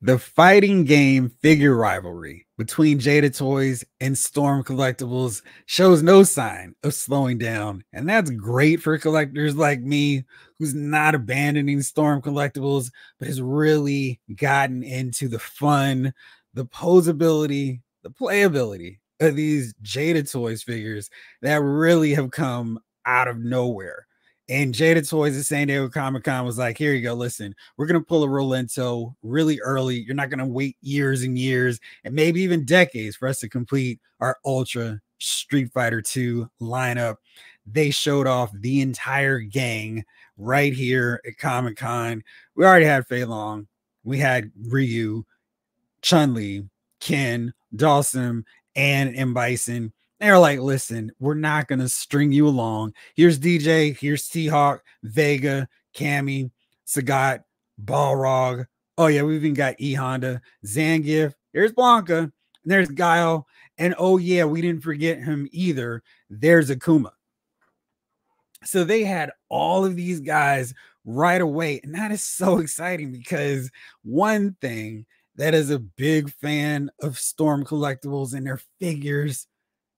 The fighting game figure rivalry between Jada Toys and Storm Collectibles shows no sign of slowing down. And that's great for collectors like me, who's not abandoning Storm Collectibles, but has really gotten into the fun, the posability, the playability of these Jada Toys figures that really have come out of nowhere. And Jada Toys at San Diego Comic-Con was like, here you go, listen, we're going to pull a Rolento really early. You're not going to wait years and years and maybe even decades for us to complete our Ultra Street Fighter 2 lineup. They showed off the entire gang right here at Comic-Con. We already had Fei Long. We had Ryu, Chun-Li, Ken, Dawson, and M. Bison. They're like, listen, we're not going to string you along. Here's DJ, here's T-Hawk, Vega, Cammy, Sagat, Balrog. Oh, yeah, we've even got E Honda, Zangief. Here's Blanca, and there's Guile. And oh, yeah, we didn't forget him either. There's Akuma. So they had all of these guys right away. And that is so exciting because one thing that is a big fan of Storm Collectibles and their figures,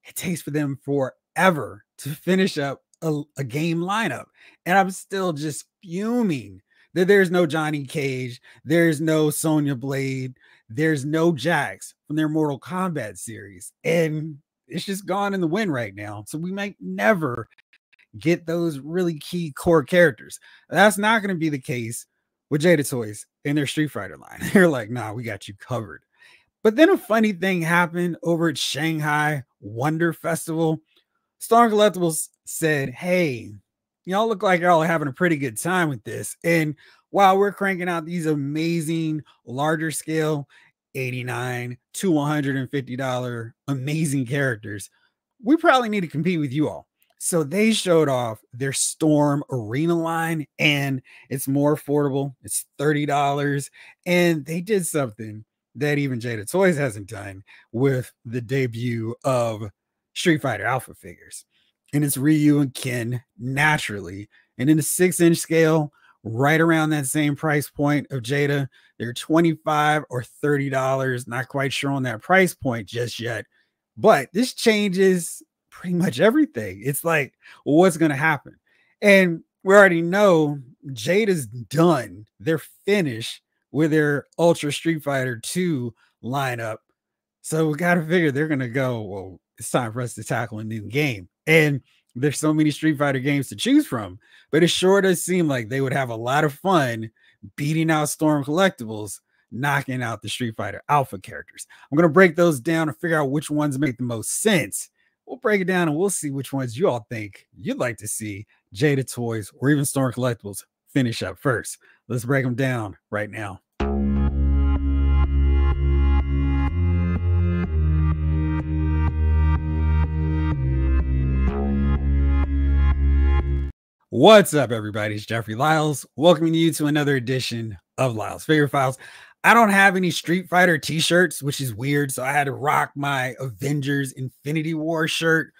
it takes for them forever to finish up a game lineup. And I'm still just fuming that there's no Johnny Cage, there's no Sonya Blade, there's no Jax from their Mortal Kombat series. And it's just gone in the wind right now. So we might never get those really key core characters. That's not going to be the case with Jada Toys in their Street Fighter line. They're like, nah, we got you covered. But then a funny thing happened over at Shanghai Wonder Festival. Storm Collectibles said, hey, y'all look like y'all are having a pretty good time with this. And while we're cranking out these amazing larger scale $89 to $150 amazing characters, we probably need to compete with you all. So they showed off their Storm Arena line, and it's more affordable. It's $30. And they did something that even Jada Toys hasn't done with the debut of Street Fighter Alpha figures. And it's Ryu and Ken naturally. And in a 6-inch scale, right around that same price point of Jada, they're $25 or $30. Not quite sure on that price point just yet. But this changes pretty much everything. It's like, well, what's going to happen? And we already know Jada's done. They're finished with their Ultra Street Fighter 2 lineup. So we got to figure they're going to go, well, it's time for us to tackle a new game. And there's so many Street Fighter games to choose from, but it sure does seem like they would have a lot of fun beating out Storm Collectibles, knocking out the Street Fighter Alpha characters. I'm going to break those down and figure out which ones make the most sense. We'll break it down and we'll see which ones you all think you'd like to see Jada Toys or even Storm Collectibles finish up first. Let's break them down right now. What's up, everybody? It's Jeffrey Lyles, welcoming you to another edition of Lyles Figure Files. I don't have any Street Fighter t-shirts, which is weird, so I had to rock my Avengers Infinity War shirt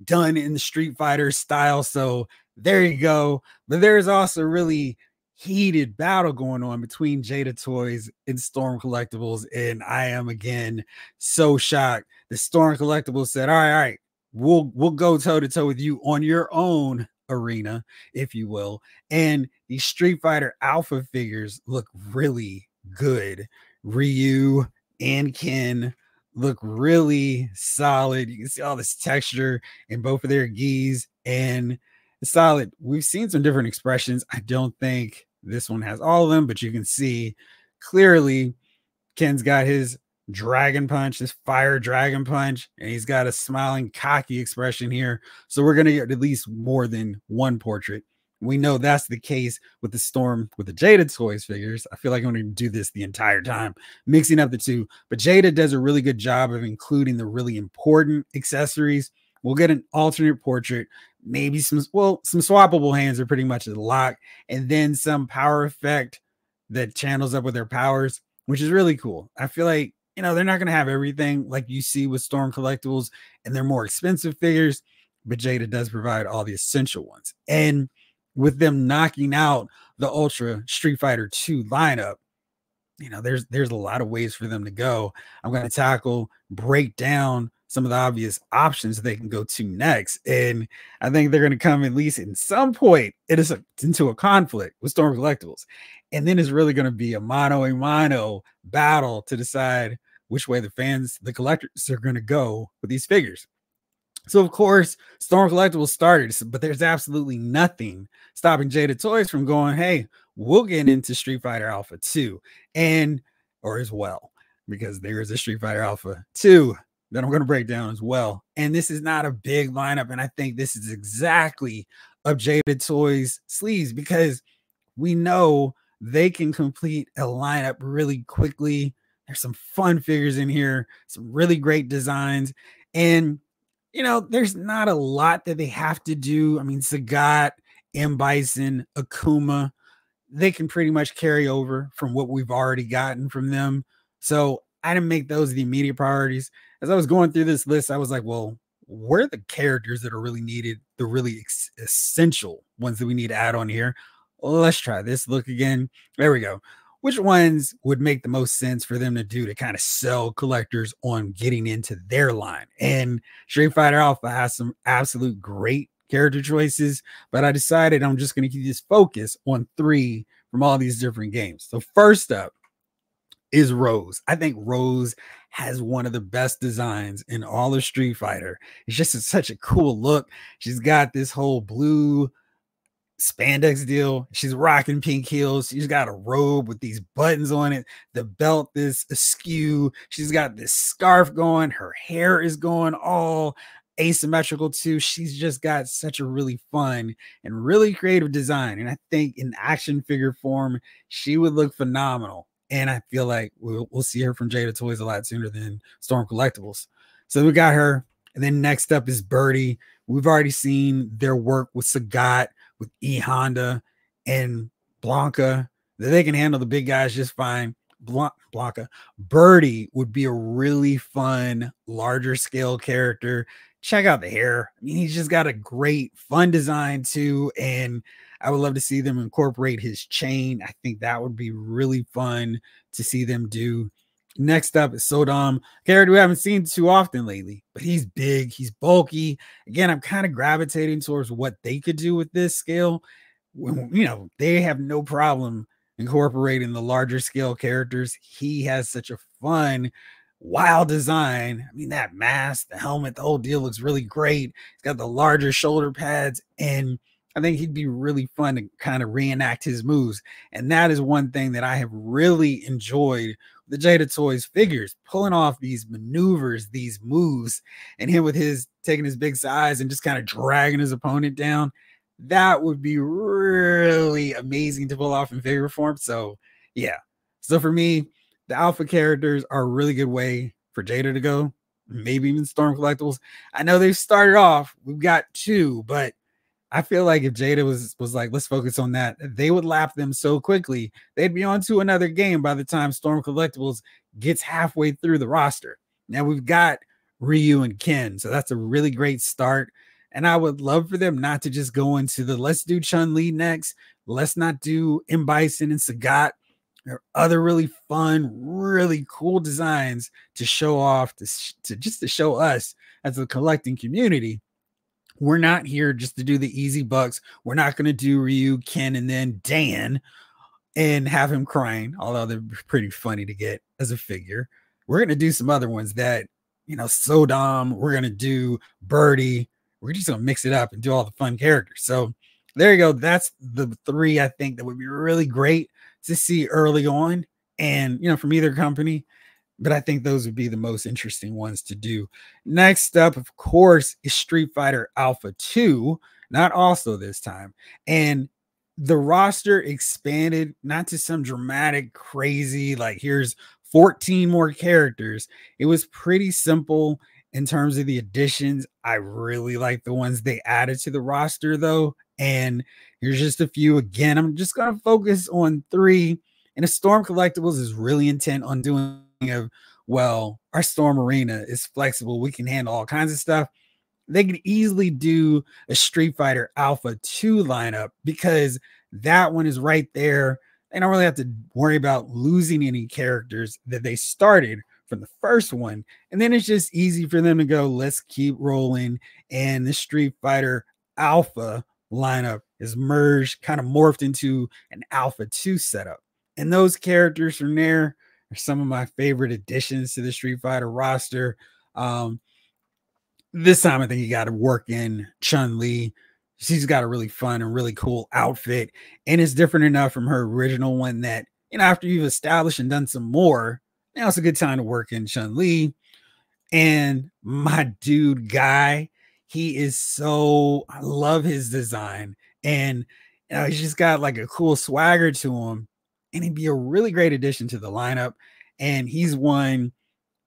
done in the Street Fighter style. So there you go. But there's also a really heated battle going on between Jada Toys and Storm Collectibles, and I am again so shocked. The Storm Collectibles said, all right, we'll go toe-to-toe with you on your own arena, if you will. And these Street Fighter Alpha figures look really good. Ryu and Ken look really solid. You can see all this texture in both of their gis, and it's solid. We've seen some different expressions. I don't think this one has all of them, but you can see clearly Ken's got his dragon punch, this fire dragon punch, and he's got a smiling cocky expression here. So we're going to get at least more than one portrait. We know that's the case with the Storm, with the Jada Toys figures. I feel like I'm going to do this the entire time, mixing up the two. But Jada does a really good job of including the really important accessories. We'll get an alternate portrait, maybe some swappable hands are pretty much a lock, and then some power effect that channels up with their powers, which is really cool. I feel like, you know, they're not going to have everything like you see with Storm Collectibles and they're more expensive figures, but Jada does provide all the essential ones. And with them knocking out the Ultra Street Fighter 2 lineup, there's a lot of ways for them to go. I'm going to tackle, break down some of the obvious options they can go to next. And I think they're going to come at least in some point into a conflict with Storm Collectibles. And then it's really going to be a mano battle to decide which way the collectors are going to go with these figures. So of course, Storm Collectibles started, but there's absolutely nothing stopping Jada Toys from going, hey, we'll get into Street Fighter Alpha 2 and or as well, because there is a Street Fighter Alpha 2 that I'm going to break down as well. And this is not a big lineup, and I think this is exactly up Jada Toys' sleeves because we know they can complete a lineup really quickly. There's some fun figures in here, some really great designs, and there's not a lot that they have to do. I mean, Sagat, M. Bison, Akuma, they can pretty much carry over from what we've already gotten from them. So I didn't make those the immediate priorities. As I was going through this list, I was like, well, where are the characters that are really needed, the really essential ones that we need to add on here? Let's try this look again. There we go. Which ones would make the most sense for them to do to kind of sell collectors on getting into their line? And Street Fighter Alpha has some absolute great character choices, but I decided I'm just going to keep this focus on 3 from all these different games. So first up is Rose. I think Rose has one of the best designs in all of Street Fighter. It's just such a cool look. She's got this whole blue spandex deal. She's rocking pink heels. She's got a robe with these buttons on it. The belt is askew. She's got this scarf going. Her hair is going all asymmetrical too. She's just got such a really fun and really creative design. And I think in action figure form, she would look phenomenal. And I feel like we'll see her from Jada Toys a lot sooner than Storm Collectibles. So we got her. And then next up is Birdie. We've already seen their work with Sagat, with E Honda and Blanca. They can handle the big guys just fine. Blanca. Birdie would be a really fun, larger scale character. Check out the hair. I mean, he's just got a great, fun design too. And I would love to see them incorporate his chain. I think that would be really fun to see them do. Next up is Sodom, character we haven't seen too often lately, but he's big, he's bulky. Again, I'm kind of gravitating towards what they could do with this scale. They have no problem incorporating the larger scale characters. He has such a fun, wild design. I mean, that mask, the helmet, the whole deal looks really great. He's got the larger shoulder pads, and I think he'd be really fun to kind of reenact his moves. And that is one thing that I have really enjoyed the Jada Toys figures, pulling off these maneuvers, these moves, and him with his taking his big size and just kind of dragging his opponent down. That would be really amazing to pull off in figure form. So yeah. So for me, the alpha characters are a really good way for Jada to go. Maybe even Storm Collectibles. I know they've started off. We've got 2, but I feel like if Jada was like, let's focus on that, they would lap them so quickly. They'd be on to another game by the time Storm Collectibles gets halfway through the roster. Now we've got Ryu and Ken, so that's a really great start. And I would love for them not to just go into the let's do Chun-Li next. Let's not do M. Bison and Sagat or other really fun, really cool designs to show off, to show us as a collecting community. We're not here just to do the easy bucks. We're not going to do Ryu, Ken, and then Dan and have him crying, although they're pretty funny to get as a figure. We're going to do some other ones that, Sodom, we're going to do Birdie. We're just going to mix it up and do all the fun characters. So there you go. That's the 3 I think that would be really great to see early on and, from either company. But I think those would be the most interesting ones to do. Next up, of course, is Street Fighter Alpha 2, not also this time. And the roster expanded, not to some dramatic, crazy, like here's 14 more characters. It was pretty simple in terms of the additions. I really like the ones they added to the roster, though. And here's just a few. Again, I'm just going to focus on 3. And the Storm Collectibles is really intent on doing our Storm Arena is flexible. We can handle all kinds of stuff. They could easily do a Street Fighter Alpha 2 lineup because that one is right there. they don't really have to worry about losing any characters that they started from the first one. And then it's just easy for them to go, let's keep rolling. And the Street Fighter Alpha lineup is merged, kind of morphed into an Alpha 2 setup. And those characters from there are some of my favorite additions to the Street Fighter roster. This time I think you got to work in Chun-Li. She's got a really fun and really cool outfit, and it's different enough from her original one that, after you've established and done some more, now it's a good time to work in Chun-Li. And my dude Guy, he is so, I love his design, and he's just got like a cool swagger to him, and he'd be a really great addition to the lineup. And he's one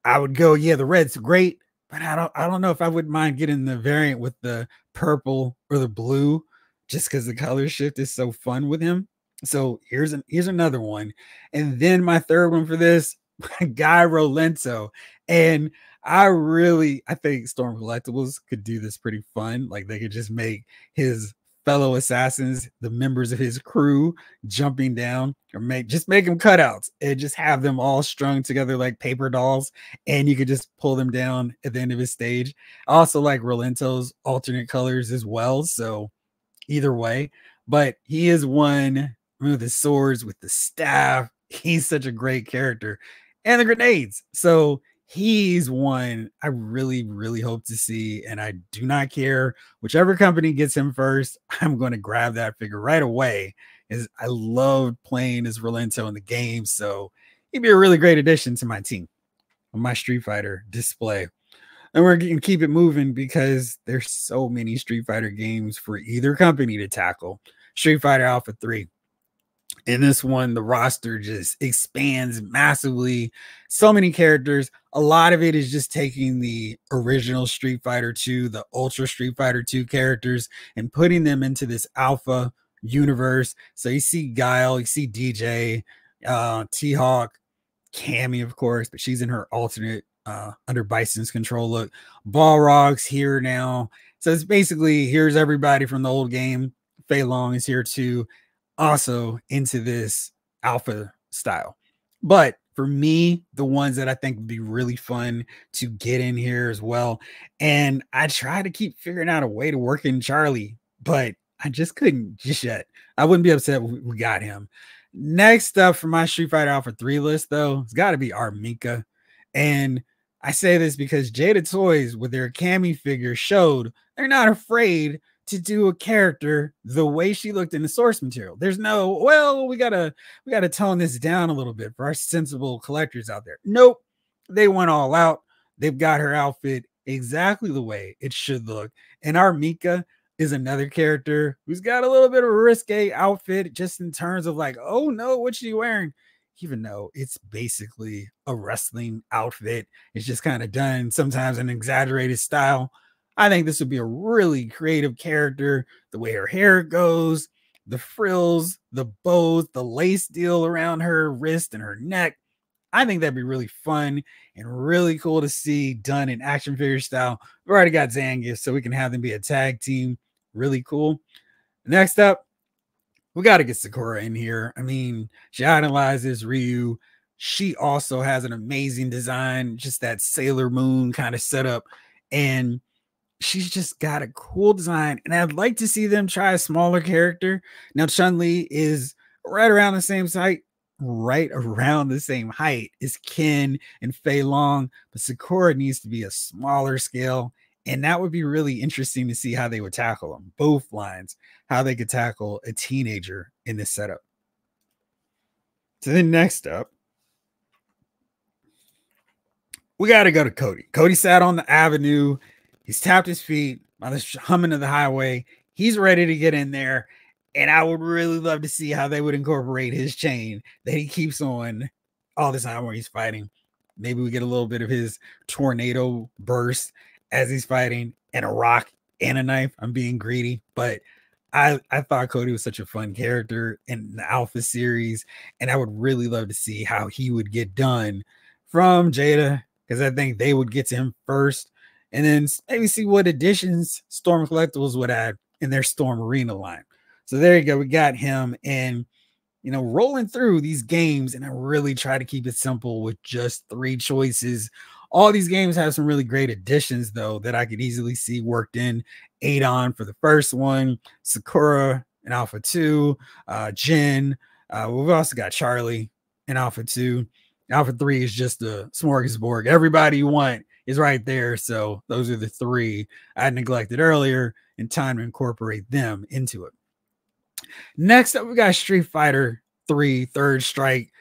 I would go, yeah, the red's great, but I don't know if I wouldn't mind getting the variant with the purple or the blue, just because the color shift is so fun with him. So here's another one. And then my third one for this, Guy Rolento. And I think Storm Collectibles could do this pretty fun. Like, they could just make his fellow assassins, the members of his crew, jumping down, or make them cutouts and just have them all strung together like paper dolls, and you could just pull them down at the end of his stage. I also like Rolento's alternate colors as well, so either way. But he is one with the swords, with the staff. He's such a great character, and the grenades. So he's one I really, really hope to see, and I do not care whichever company gets him first. I'm going to grab that figure right away, as I loved playing as Rolento in the game. So he'd be a really great addition to my team, on my Street Fighter display. And we're going to keep it moving because there's so many Street Fighter games for either company to tackle. Street Fighter Alpha 3. In this one, the roster just expands massively. So many characters. A lot of it is just taking the original Street Fighter 2, the Ultra Street Fighter 2 characters, and putting them into this Alpha universe. So you see Guile, you see DJ, T-Hawk, Cammy, of course, but she's in her alternate under Bison's control look. Balrog's here now. So it's basically, here's everybody from the old game. Fei Long is here too, also into this Alpha style. But for me, the ones that I think would be really fun to get in here as well, and I try to keep figuring out a way to work in Charlie, but I just couldn't just yet. I wouldn't be upset if we got him. Next up for my Street Fighter Alpha 3 list, though, it's got to be Armika. And I say this because Jada Toys, with their Cammy figure, showed they're not afraid to do a character the way she looked in the source material. There's no, well, we gotta tone this down a little bit for our sensible collectors out there. Nope, they went all out. They've got her outfit exactly the way it should look. And Armika is another character who's got a little bit of a risque outfit, just in terms of like, oh no, what's she wearing? Even though it's basically a wrestling outfit, it's just kind of done sometimes in an exaggerated style. I think this would be a really creative character. The way her hair goes, the frills, the bows, the lace deal around her wrist and her neck. I think that'd be really fun and really cool to see done in action figure style. We've already got Zangief, so we can have them be a tag team. Really cool. Next up, we got to get Sakura in here. I mean, she idolizes Ryu. She also has an amazing design, just that Sailor Moon kind of setup. And she's just got a cool design. And I'd like to see them try a smaller character. Now, Chun-Li is right around the same height as Ken and Fei Long. But Sakura needs to be a smaller scale. And that would be really interesting to see how they would tackle them. Both lines, how they could tackle a teenager in this setup. So then next up, we got to go to Cody. Cody sat on the avenue. He's tapped his feet on this humming of the highway. He's ready to get in there. And I would really love to see how they would incorporate his chain that he keeps on all the time where he's fighting. Maybe we get a little bit of his tornado burst as he's fighting, and a rock and a knife. I'm being greedy, but I thought Cody was such a fun character in the Alpha series, and I would really love to see how he would get done from Jada, because I think they would get to him first, and then maybe see what additions Storm Collectibles would add in their Storm Arena line. So there you go. We got him, and rolling through these games, and I really try to keep it simple with just 3 choices. All these games have some really great additions, though, that I could easily see worked in. Adon for the first one, Sakura in Alpha 2, Jin. We've also got Charlie in Alpha 2. Alpha 3 is just a smorgasbord. Everybody you want is right there. So those are the 3 I neglected earlier, and time to incorporate them into it. Next up, we got Street Fighter 3 Third Strike.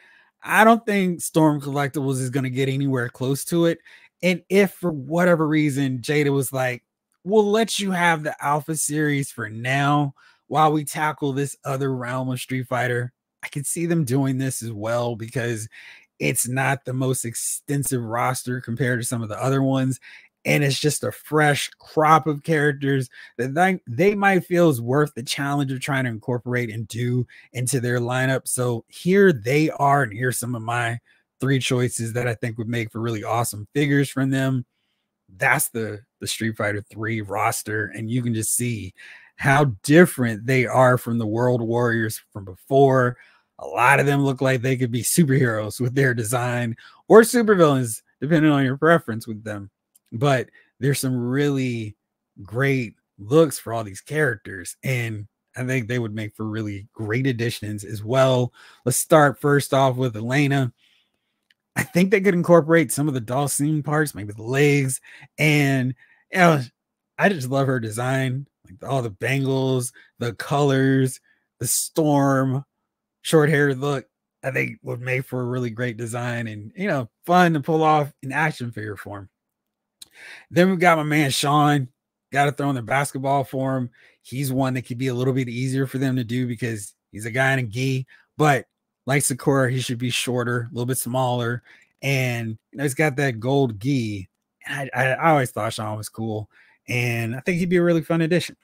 I don't think Storm Collectibles is going to get anywhere close to it. And if for whatever reason Jada was like, we'll let you have the Alpha series for now while we tackle this other realm of Street Fighter, I could see them doing this as well, because it's not the most extensive roster compared to some of the other ones. And it's just a fresh crop of characters that they might feel is worth the challenge of trying to incorporate and do into their lineup. So here they are, and here's some of my 3 choices that I think would make for really awesome figures from them. That's the Street Fighter 3 roster, and you can just see how different they are from the World Warriors from before. A lot of them look like they could be superheroes with their design, or supervillains, depending on your preference with them. But there's some really great looks for all these characters, and I think they would make for really great additions as well. Let's start first off with Elena. I think they could incorporate some of the Dhalsim parts, maybe the legs, and I just love her design, like all the bangles, the colors, the storm, short-haired look. I think would make for a really great design, and fun to pull off in action figure form. Then we got my man Sean. Got to throw in the basketball for him. He's one that could be a little bit easier for them to do because he's a guy in a gi, but like Sakura, he should be shorter, a little bit smaller, and he's got that gold gi. I always thought Sean was cool, and I think he'd be a really fun addition.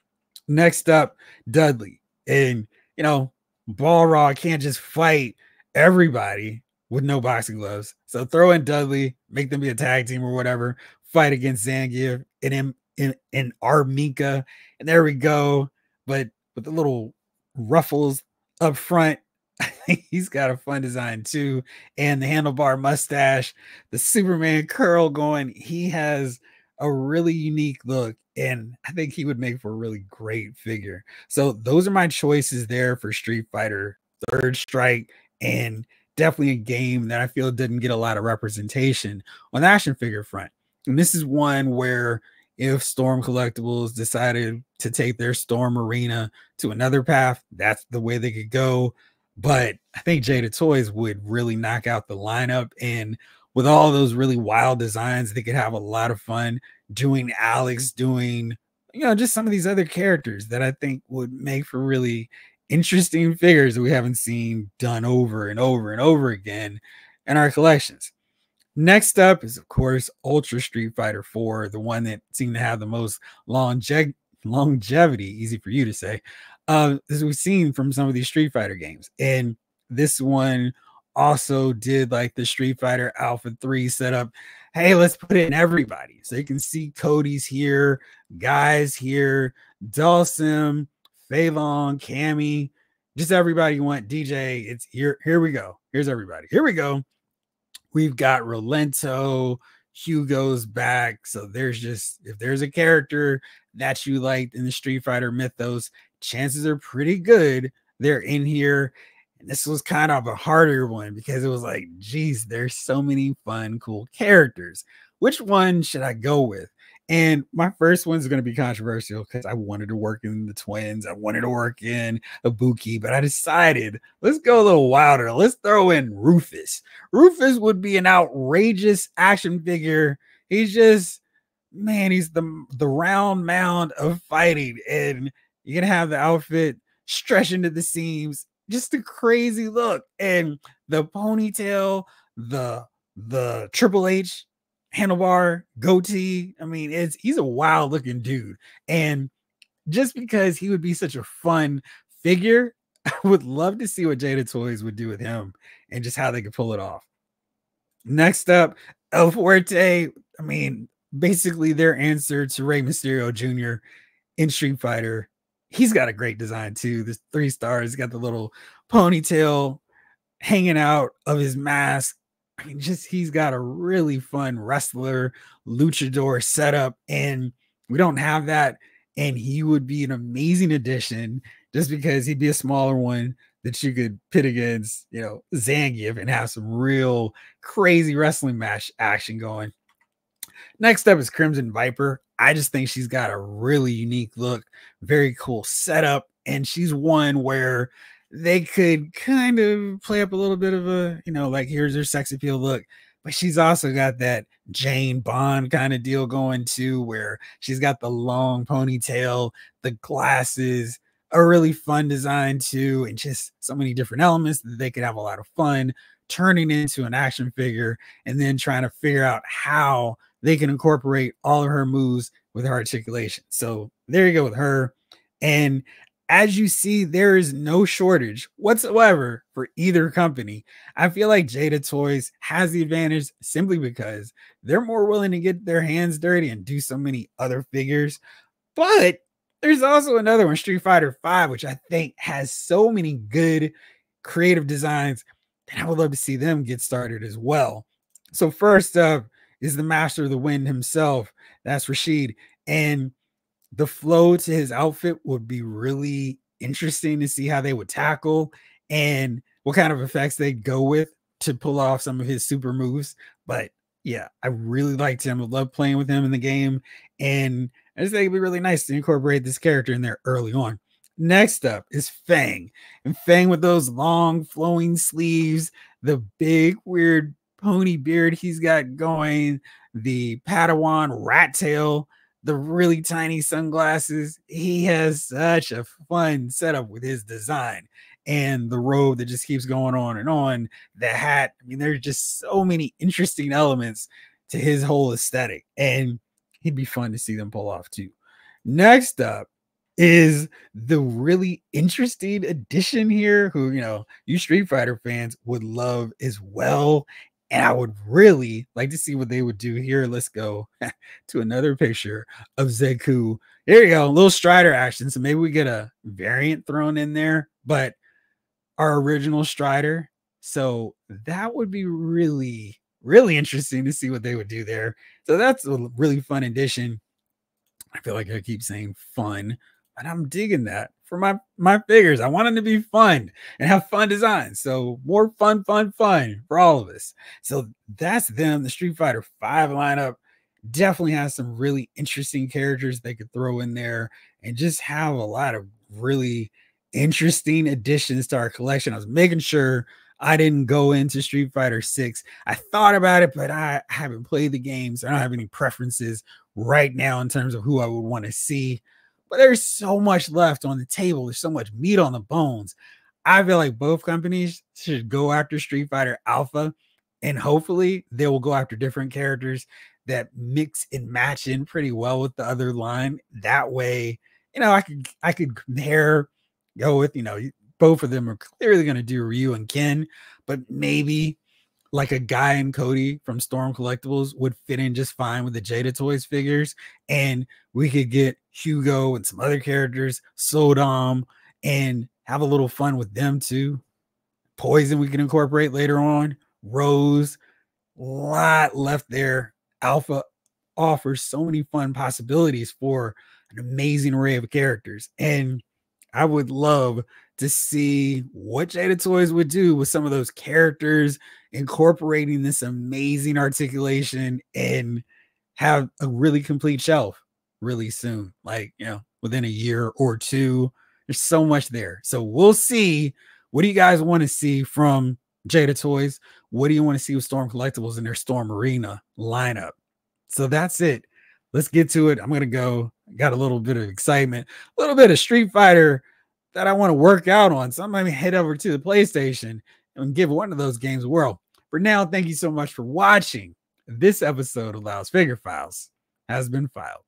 Next up, Dudley, and Balrog can't just fight everybody with no boxing gloves, so throw in Dudley, make them be a tag team or whatever, fight against Zangief and Armika, and there we go. But with the little ruffles up front, I think he's got a fun design too. And the handlebar mustache, the Superman curl going, he has a really unique look, and I think he would make for a really great figure. So those are my choices there for Street Fighter Third Strike, and definitely a game that I feel didn't get a lot of representation on the action figure front. And this is one where if Storm Collectibles decided to take their Storm Arena to another path, that's the way they could go. But I think Jada Toys would really knock out the lineup. And with all those really wild designs, they could have a lot of fun doing Alex, doing, just some of these other characters that I think would make for really interesting figures that we haven't seen done over and over and over again in our collections. Next up is, of course, Ultra Street Fighter 4, the one that seemed to have the most longevity, easy for you to say, as we've seen from some of these Street Fighter games. And this one also did like the Street Fighter Alpha 3 setup. Hey, let's put it in everybody. So you can see Cody's here, Guy's here, Dhalsim, Fei Long, Cammy, just everybody you want. DJ, it's here. Here we go. Here's everybody. Here we go. We've got Rolento, Hugo's back. So there's just, if there's a character that you liked in the Street Fighter mythos, chances are pretty good they're in here. And this was kind of a harder one because it was like, geez, there's so many fun, cool characters. Which one should I go with? And my first one's going to be controversial because I wanted to work in the twins. I wanted to work in Ibuki, but I decided let's go a little wilder. Let's throw in Rufus. Rufus would be an outrageous action figure. He's just, man, he's the round mound of fighting. And you're going to have the outfit stretching to the seams. Just a crazy look. And the ponytail, the Triple H handlebar goatee. I mean, he's a wild looking dude. And just because he would be such a fun figure, I would love to see what Jada Toys would do with him and just how they could pull it off. Next up, El Fuerte. I mean, basically their answer to Rey Mysterio Jr. in Street Fighter. He's got a great design too. This 3 stars, he's got the little ponytail hanging out of his mask. I mean, just he's got a really fun wrestler luchador setup, and we don't have that. And he would be an amazing addition just because he'd be a smaller one that you could pit against, Zangief and have some real crazy wrestling match action going. Next up is Crimson Viper. I just think she's got a really unique look, very cool setup, and she's one where they could kind of play up a little bit of a, like here's her sex appeal look, but she's also got that Jane Bond kind of deal going too, where she's got the long ponytail, the glasses, a really fun design too, and just so many different elements that they could have a lot of fun turning into an action figure and then trying to figure out how they can incorporate all of her moves with her articulation. So there you go with her. And as you see, there is no shortage whatsoever for either company. I feel like Jada Toys has the advantage simply because they're more willing to get their hands dirty and do so many other figures. But there's also another one, Street Fighter V, which I think has so many good creative designs that I would love to see them get started as well. So first up is the Master of the Wind himself. That's Rashid. And the flow to his outfit would be really interesting to see how they would tackle and what kind of effects they'd go with to pull off some of his super moves. But yeah, I really liked him. I love playing with him in the game. And I just think it'd be really nice to incorporate this character in there early on. Next up is Fang. And Fang with those long flowing sleeves, the big weird pony beard he's got going, the Padawan rat tail, the really tiny sunglasses. He has such a fun setup with his design and the robe that just keeps going on and on. The hat. I mean, there's just so many interesting elements to his whole aesthetic, and he'd be fun to see them pull off too. Next up is the really interesting addition here who, you Street Fighter fans would love as well. And I would really like to see what they would do here. Let's go to another picture of Zeku. There you go, a little Strider action. So maybe we get a variant thrown in there, but our original Strider. So that would be really, really interesting to see what they would do there. So that's a really fun addition. I feel like I keep saying fun, but I'm digging that for my figures. I want them to be fun and have fun designs. So more fun for all of us. So that's them. The Street Fighter V lineup definitely has some really interesting characters they could throw in there and just have a lot of really interesting additions to our collection. I was making sure I didn't go into Street Fighter 6. I thought about it, but I haven't played the games. I don't have any preferences right now in terms of who I would want to see. But there's so much left on the table. There's so much meat on the bones. I feel like both companies should go after Street Fighter Alpha, and hopefully they will go after different characters that mix and match in pretty well with the other line. That way, I could go with, both of them are clearly going to do Ryu and Ken, but maybe like a Guy and Cody from Storm Collectibles would fit in just fine with the Jada Toys figures. And we could get Hugo and some other characters, Sodom, and have a little fun with them too. Poison we can incorporate later on. Rose, a lot left there. Alpha offers so many fun possibilities for an amazing array of characters. And I would love to see what Jada Toys would do with some of those characters, incorporating this amazing articulation and have a really complete shelf really soon, like, within a year or two. There's so much there. So we'll see. What do you guys want to see from Jada Toys? What do you want to see with Storm Collectibles in their Storm Arena lineup? So that's it. Let's get to it. I'm going to go. Got a little bit of excitement, a little bit of Street Fighter that I want to work out on. So I'm going to head over to the PlayStation and give one of those games a whirl. For now, thank you so much for watching. This episode of Lyle's Figure Files has been filed.